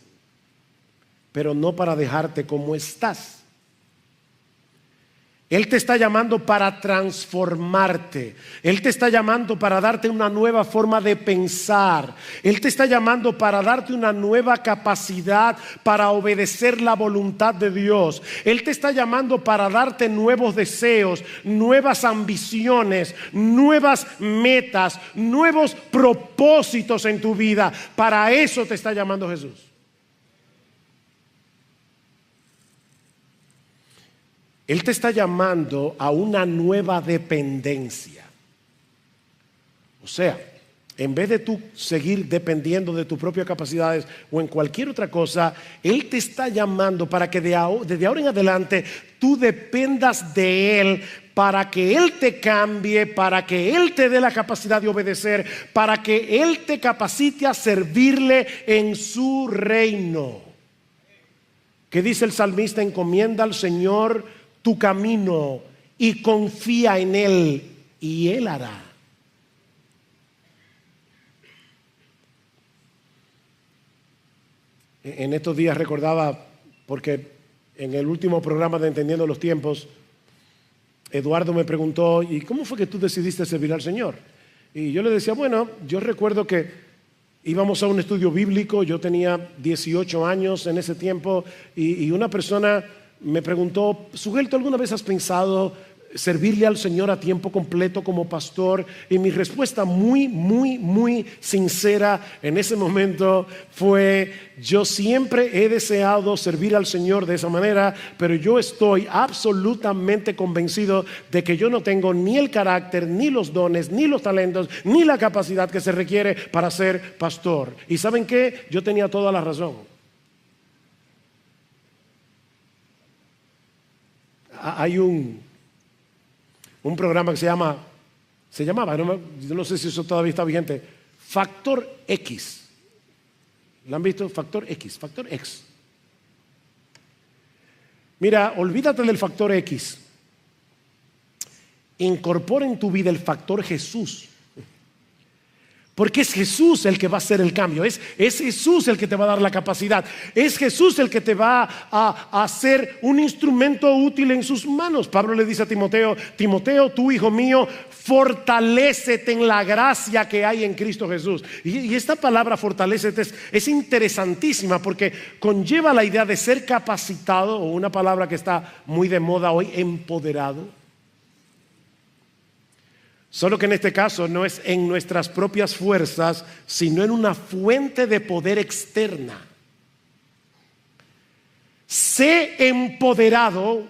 pero no para dejarte como estás. Él te está llamando para transformarte. Él te está llamando para darte una nueva forma de pensar. Él te está llamando para darte una nueva capacidad para obedecer la voluntad de Dios. Él te está llamando para darte nuevos deseos, nuevas ambiciones, nuevas metas, nuevos propósitos en tu vida. Para eso te está llamando Jesús. Él te está llamando a una nueva dependencia. O sea, en vez de tú seguir dependiendo de tus propias capacidades o en cualquier otra cosa, Él te está llamando para que desde ahora en adelante tú dependas de Él, para que Él te cambie, para que Él te dé la capacidad de obedecer, para que Él te capacite a servirle en su reino. ¿Qué dice el salmista? Encomienda al Señor tu camino y confía en Él y Él hará. En estos días recordaba, porque en el último programa de Entendiendo los Tiempos, Eduardo me preguntó, ¿y cómo fue que tú decidiste servir al Señor? Y yo le decía, bueno, yo recuerdo que íbamos a un estudio bíblico, yo tenía 18 años en ese tiempo, y una persona me preguntó, Sugel, ¿tú alguna vez has pensado servirle al Señor a tiempo completo como pastor? Y mi respuesta muy sincera en ese momento fue: yo siempre he deseado servir al Señor de esa manera, pero yo estoy absolutamente convencido de que yo no tengo ni el carácter, ni los dones, ni los talentos, ni la capacidad que se requiere para ser pastor. ¿Y saben qué? Yo tenía toda la razón. Hay un programa que se llamaba, yo no sé si eso todavía está vigente, Factor X. ¿Lo han visto? Factor X, Factor X. Mira, olvídate del Factor X. Incorpora en tu vida el Factor Jesús. Porque es Jesús el que va a hacer el cambio, es Jesús el que te va a dar la capacidad, es Jesús el que te va a hacer un instrumento útil en sus manos. Pablo le dice a Timoteo: Timoteo, tú hijo mío, fortalécete en la gracia que hay en Cristo Jesús. Y esta palabra fortalécete es interesantísima, porque conlleva la idea de ser capacitado, o una palabra que está muy de moda hoy, empoderado. Solo que en este caso no es en nuestras propias fuerzas, sino en una fuente de poder externa. Sé empoderado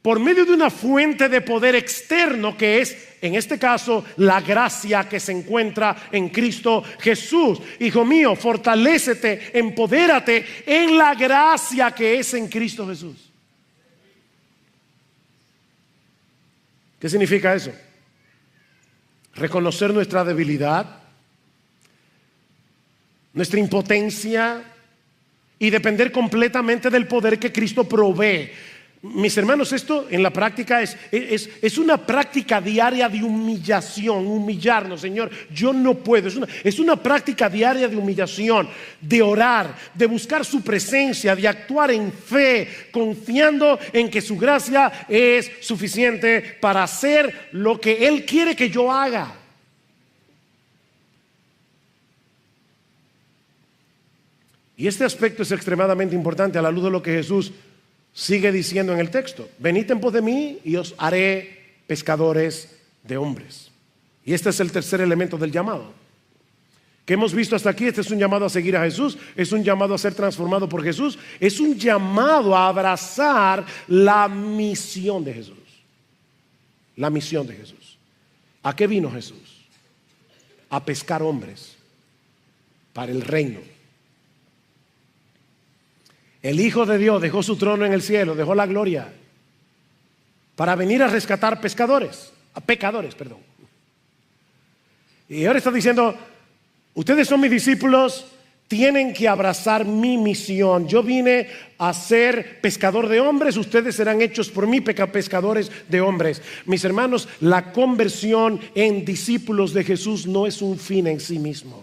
por medio de una fuente de poder externo, que es, en este caso, la gracia que se encuentra en Cristo Jesús. Hijo mío, fortalécete, empodérate en la gracia que es en Cristo Jesús. ¿Qué significa eso? Reconocer nuestra debilidad, nuestra impotencia, y depender completamente del poder que Cristo provee. Mis hermanos, esto en la práctica es una práctica diaria de humillación, humillarnos. Señor, yo no puedo. Es una práctica diaria de humillación, de orar, de buscar su presencia, de actuar en fe, confiando en que su gracia es suficiente para hacer lo que Él quiere que yo haga. Y este aspecto es extremadamente importante a la luz de lo que Jesús sigue diciendo en el texto: venid en pos de mí y os haré pescadores de hombres. Y este es el tercer elemento del llamado que hemos visto hasta aquí. Este es un llamado a seguir a Jesús, es un llamado a ser transformado por Jesús, es un llamado a abrazar la misión de Jesús. La misión de Jesús. ¿A qué vino Jesús? A pescar hombres para el reino. El Hijo de Dios dejó su trono en el cielo, dejó la gloria para venir a rescatar pecadores. Y ahora está diciendo, ustedes son mis discípulos, tienen que abrazar mi misión. Yo vine a ser pescador de hombres, ustedes serán hechos por mí pescadores de hombres. Mis hermanos, la conversión en discípulos de Jesús no es un fin en sí mismo.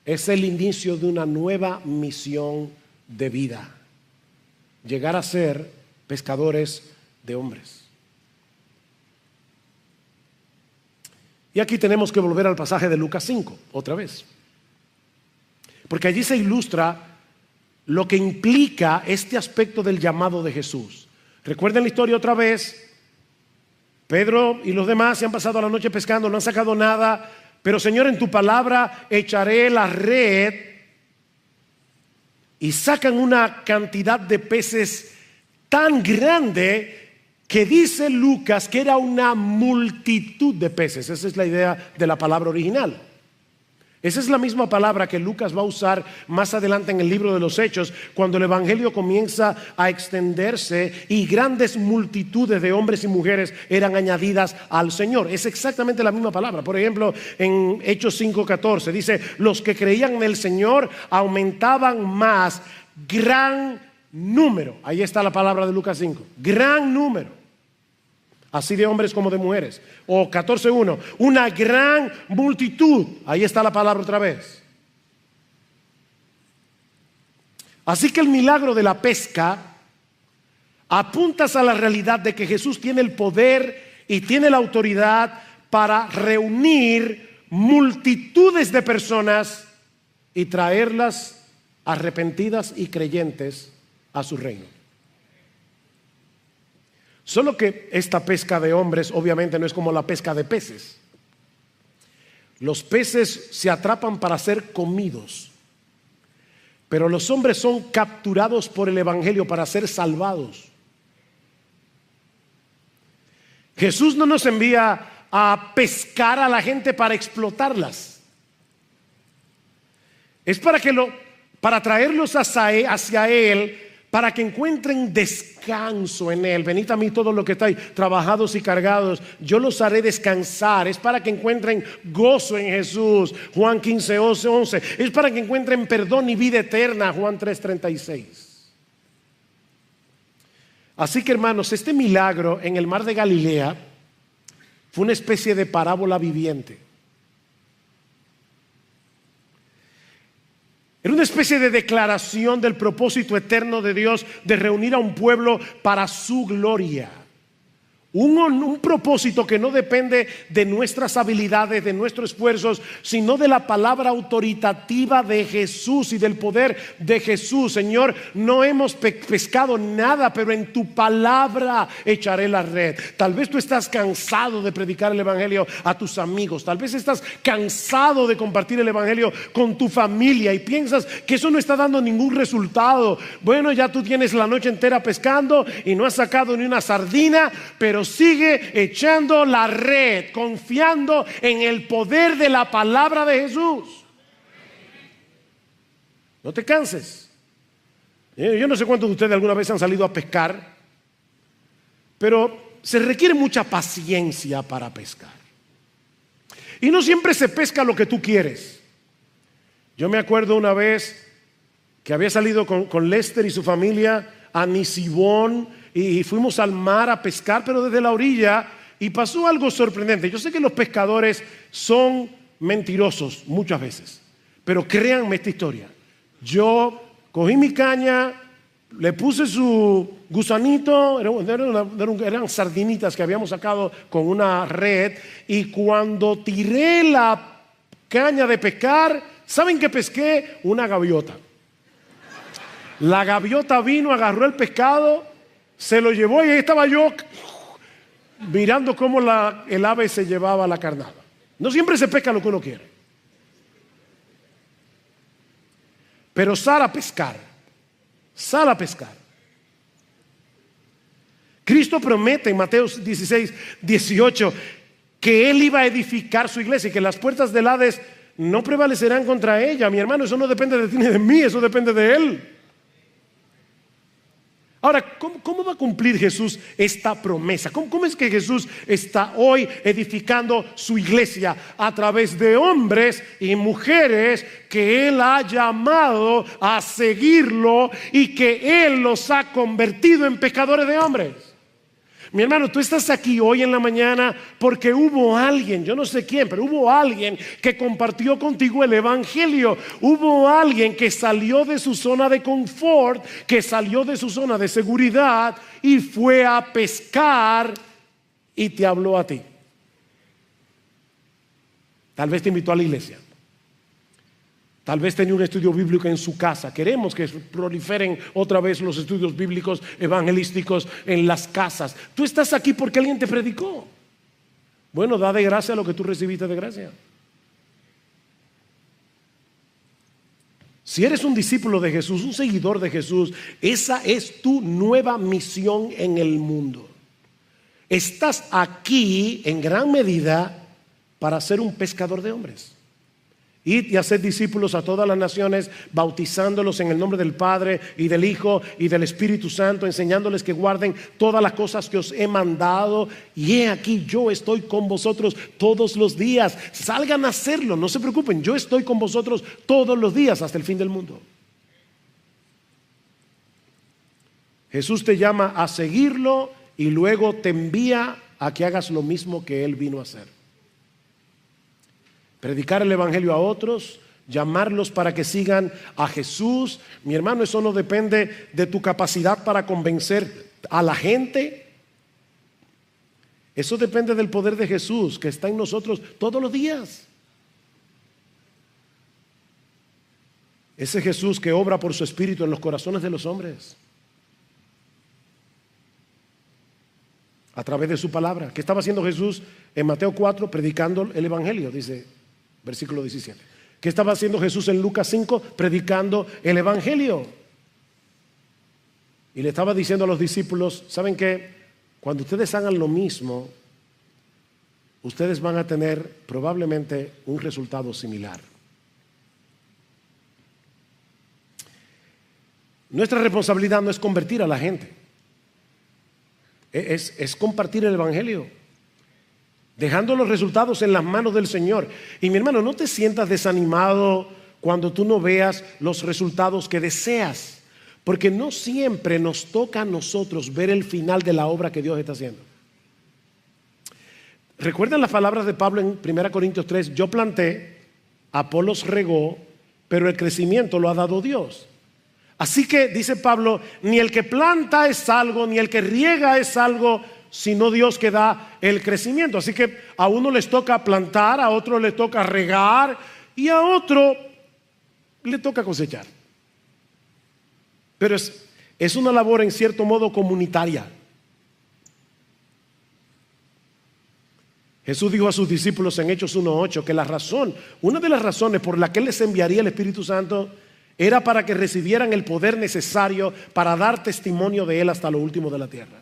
Es el inicio de una nueva misión de vida. Llegar a ser pescadores de hombres. Y aquí tenemos que volver al pasaje de Lucas 5, otra vez. Porque allí se ilustra lo que implica este aspecto del llamado de Jesús. Recuerden la historia otra vez. Pedro y los demás se han pasado la noche pescando, no han sacado nada. Pero Señor, en tu palabra echaré la red. Y sacan una cantidad de peces tan grande que dice Lucas que era una multitud de peces. Esa es la idea de la palabra original. Esa es la misma palabra que Lucas va a usar más adelante en el libro de los Hechos, cuando el evangelio comienza a extenderse y grandes multitudes de hombres y mujeres eran añadidas al Señor. Es exactamente la misma palabra. Por ejemplo, en Hechos 5:14 dice, los que creían en el Señor aumentaban más, gran número. Ahí está la palabra de Lucas 5, gran número. Así de hombres como de mujeres. O 14:1, una gran multitud. Ahí está la palabra otra vez. Así que el milagro de la pesca apunta a la realidad de que Jesús tiene el poder y tiene la autoridad para reunir multitudes de personas y traerlas arrepentidas y creyentes a su reino. Solo que esta pesca de hombres obviamente no es como la pesca de peces. Los peces se atrapan para ser comidos, pero los hombres son capturados por el evangelio para ser salvados. Jesús no nos envía a pescar a la gente para explotarlas. Es para traerlos hacia Él, para que encuentren descanso en Él. Venid a mí todos los que estáis trabajados y cargados, yo los haré descansar. Es para que encuentren gozo en Jesús, Juan 15:11. Es para que encuentren perdón y vida eterna, Juan 3:36. Así que hermanos, este milagro en el mar de Galilea fue una especie de parábola viviente. Era una especie de declaración del propósito eterno de Dios de reunir a un pueblo para su gloria. Un propósito que no depende de nuestras habilidades, de nuestros esfuerzos, sino de la palabra autoritativa de Jesús y del poder de Jesús. Señor, no hemos pescado nada, pero en tu palabra echaré la red. Tal vez tú estás cansado de predicar el evangelio a tus amigos. Tal vez estás cansado de compartir el evangelio con tu familia y piensas que eso no está dando ningún resultado. Bueno, ya tú tienes la noche entera pescando y no has sacado ni una sardina, pero sigue echando la red, confiando en el poder de la palabra de Jesús. No te canses. Yo no sé cuántos de ustedes alguna vez han salido a pescar, pero se requiere mucha paciencia para pescar. Y no siempre se pesca lo que tú quieres. Yo me acuerdo una vez que había salido con Lester y su familia a Nisibón y fuimos al mar a pescar, pero desde la orilla, y pasó algo sorprendente. Yo sé que los pescadores son mentirosos muchas veces, pero créanme esta historia. Yo cogí mi caña, le puse su gusanito, eran sardinitas que habíamos sacado con una red, y cuando tiré la caña de pescar, ¿saben qué pesqué? Una gaviota. La gaviota vino, agarró el pescado, se lo llevó y ahí estaba yo mirando cómo el ave se llevaba la carnada. No siempre se pesca lo que uno quiere, pero sal a pescar. Cristo promete en Mateo 16:18 que Él iba a edificar su iglesia y que las puertas del Hades no prevalecerán contra ella. Mi hermano, eso no depende de ti ni de mí, eso depende de Él. Ahora, ¿cómo va a cumplir Jesús esta promesa? ¿Cómo es que Jesús está hoy edificando su iglesia? A través de hombres y mujeres que Él ha llamado a seguirlo y que Él los ha convertido en pescadores de hombres. Mi hermano, tú estás aquí hoy en la mañana porque hubo alguien, yo no sé quién, pero hubo alguien que compartió contigo el evangelio. Hubo alguien que salió de su zona de confort, que salió de su zona de seguridad y fue a pescar y te habló a ti. Tal vez te invitó a la iglesia. Tal vez tenía un estudio bíblico en su casa. Queremos que proliferen otra vez los estudios bíblicos evangelísticos en las casas. Tú estás aquí porque alguien te predicó. Bueno, da de gracia lo que tú recibiste de gracia. Si eres un discípulo de Jesús, un seguidor de Jesús, esa es tu nueva misión en el mundo. Estás aquí en gran medida para ser un pescador de hombres. Id y haced discípulos a todas las naciones, bautizándolos en el nombre del Padre y del Hijo y del Espíritu Santo, enseñándoles que guarden todas las cosas que os he mandado. Y he aquí, yo estoy con vosotros todos los días. Salgan a hacerlo, no se preocupen, yo estoy con vosotros todos los días hasta el fin del mundo. Jesús te llama a seguirlo y luego te envía a que hagas lo mismo que Él vino a hacer. Predicar el evangelio a otros, llamarlos para que sigan a Jesús. Mi hermano, eso no depende de tu capacidad para convencer a la gente. Eso depende del poder de Jesús que está en nosotros todos los días. Ese Jesús que obra por su Espíritu en los corazones de los hombres, a través de su palabra. ¿Qué estaba haciendo Jesús en Mateo 4? Predicando el evangelio, dice versículo 17. ¿Qué estaba haciendo Jesús en Lucas 5? Predicando el evangelio. Y le estaba diciendo a los discípulos, ¿saben qué? Cuando ustedes hagan lo mismo, ustedes van a tener probablemente un resultado similar. Nuestra responsabilidad no es convertir a la gente, es compartir el evangelio, dejando los resultados en las manos del Señor. Y mi hermano, no te sientas desanimado cuando tú no veas los resultados que deseas, porque no siempre nos toca a nosotros ver el final de la obra que Dios está haciendo. ¿Recuerdan las palabras de Pablo en 1 Corintios 3? Yo planté, Apolos regó, pero el crecimiento lo ha dado Dios. Así que, dice Pablo, ni el que planta es algo, ni el que riega es algo, sino Dios que da el crecimiento. Así que a uno les toca plantar, a otro le toca regar y a otro le toca cosechar. Pero es una labor en cierto modo comunitaria. Jesús dijo a sus discípulos en Hechos 1:8 que una de las razones por la que Él les enviaría el Espíritu Santo era para que recibieran el poder necesario para dar testimonio de Él hasta lo último de la tierra.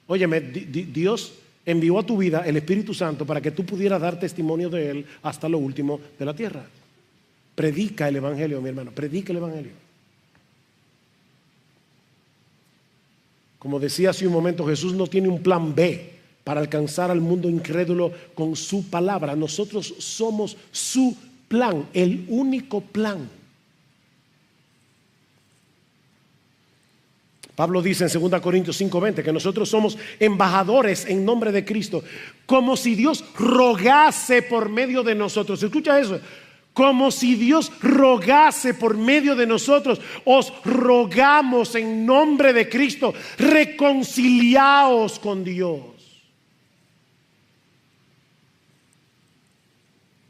Óyeme, Dios envió a tu vida el Espíritu Santo para que tú pudieras dar testimonio de Él hasta lo último de la tierra. Predica el evangelio, mi hermano, predica el evangelio. Como decía hace un momento, Jesús no tiene un plan B para alcanzar al mundo incrédulo con su palabra. Nosotros somos su plan, el único plan. Pablo dice en 2 Corintios 5:20 que nosotros somos embajadores en nombre de Cristo, como si Dios rogase por medio de nosotros. Escucha eso, como si Dios rogase por medio de nosotros. Os rogamos en nombre de Cristo, reconciliaos con Dios.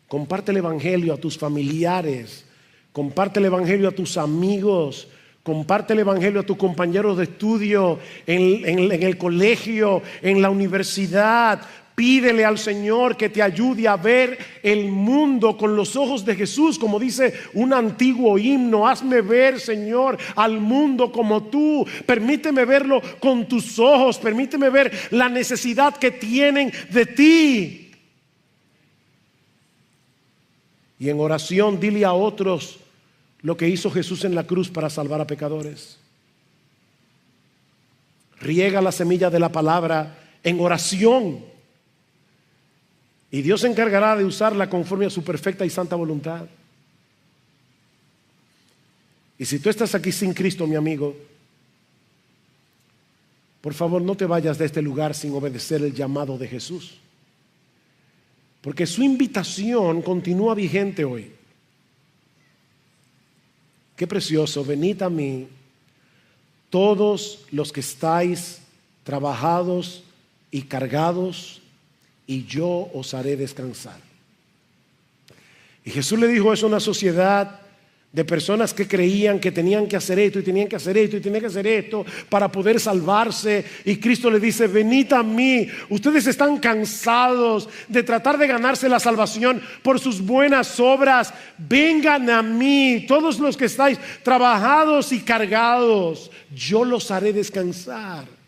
Comparte el evangelio a tus familiares, comparte el evangelio a tus amigos, comparte el evangelio a tus compañeros de estudio, en el colegio, en la universidad. Pídele al Señor que te ayude a ver el mundo con los ojos de Jesús, como dice un antiguo himno. Hazme ver, Señor, al mundo como tú. Permíteme verlo con tus ojos. Permíteme ver la necesidad que tienen de ti. Y en oración dile a otros lo que hizo Jesús en la cruz para salvar a pecadores. Riega la semilla de la palabra en oración. Y Dios se encargará de usarla conforme a su perfecta y santa voluntad. Y si tú estás aquí sin Cristo, mi amigo, por favor no te vayas de este lugar sin obedecer el llamado de Jesús. Porque su invitación continúa vigente hoy. Qué precioso, venid a mí, todos los que estáis trabajados y cargados, y yo os haré descansar. Y Jesús le dijo eso a una sociedad de personas que creían que tenían que hacer esto y tenían que hacer esto y tenían que hacer esto para poder salvarse. Y Cristo le dice: venid a mí. Ustedes están cansados de tratar de ganarse la salvación por sus buenas obras. Vengan a mí, todos los que estáis trabajados y cargados, yo los haré descansar.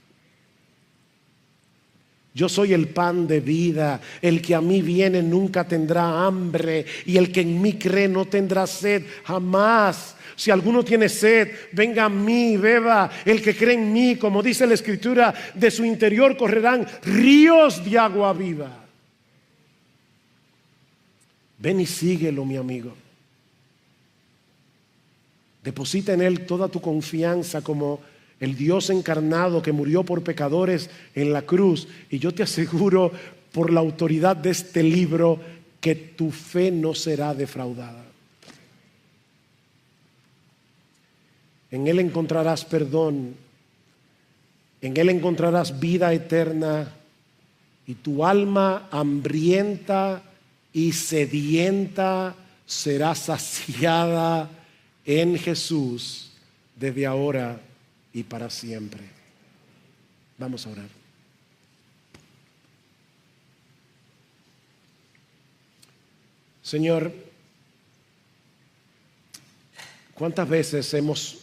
Yo soy el pan de vida. El que a mí viene nunca tendrá hambre, y el que en mí cree no tendrá sed jamás. Si alguno tiene sed, venga a mí, beba. El que cree en mí, como dice la Escritura, de su interior correrán ríos de agua viva. Ven y síguelo, mi amigo. Deposita en Él toda tu confianza como el Dios encarnado que murió por pecadores en la cruz. Y yo te aseguro, por la autoridad de este libro, que tu fe no será defraudada. En Él encontrarás perdón, en Él encontrarás vida eterna, y tu alma hambrienta y sedienta será saciada en Jesús desde ahora y para siempre. Vamos a orar. Señor, ¿cuántas veces hemos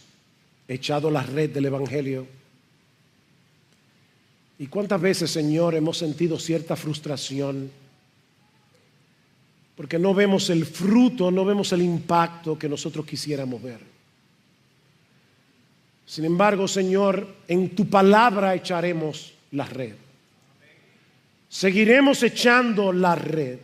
echado la red del Evangelio? ¿Y cuántas veces, Señor, hemos sentido cierta frustración porque no vemos el fruto, no vemos el impacto que nosotros quisiéramos ver? Sin embargo, Señor, en tu palabra echaremos la red. Seguiremos echando la red.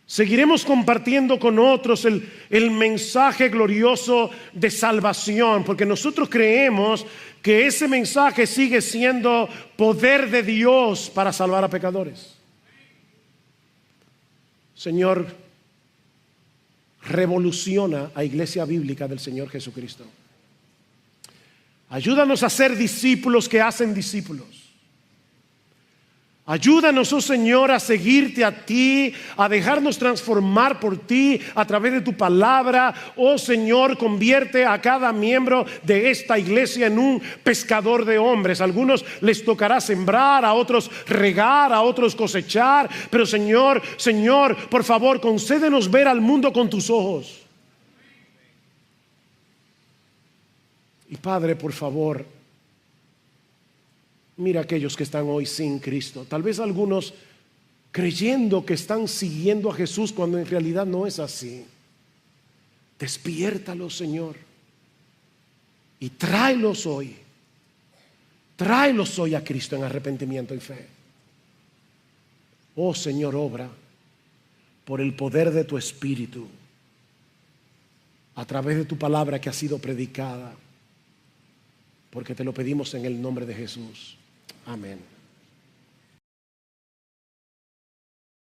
Seguiremos compartiendo con otros el mensaje glorioso de salvación, porque nosotros creemos que ese mensaje sigue siendo poder de Dios para salvar a pecadores. Señor, revoluciona a Iglesia Bíblica del Señor Jesucristo. Ayúdanos a ser discípulos que hacen discípulos. Ayúdanos, oh Señor, a seguirte a ti, a dejarnos transformar por ti a través de tu palabra. Oh Señor, convierte a cada miembro de esta iglesia en un pescador de hombres. A algunos les tocará sembrar, a otros regar, a otros cosechar. Pero Señor, por favor, concédenos ver al mundo con tus ojos. Y Padre, por favor, mira a aquellos que están hoy sin Cristo. Tal vez algunos creyendo que están siguiendo a Jesús cuando en realidad no es así. Despiértalos, Señor, y tráelos hoy. Tráelos hoy a Cristo en arrepentimiento y fe. Oh Señor, obra por el poder de tu Espíritu a través de tu palabra que ha sido predicada, porque te lo pedimos en el nombre de Jesús. Amén.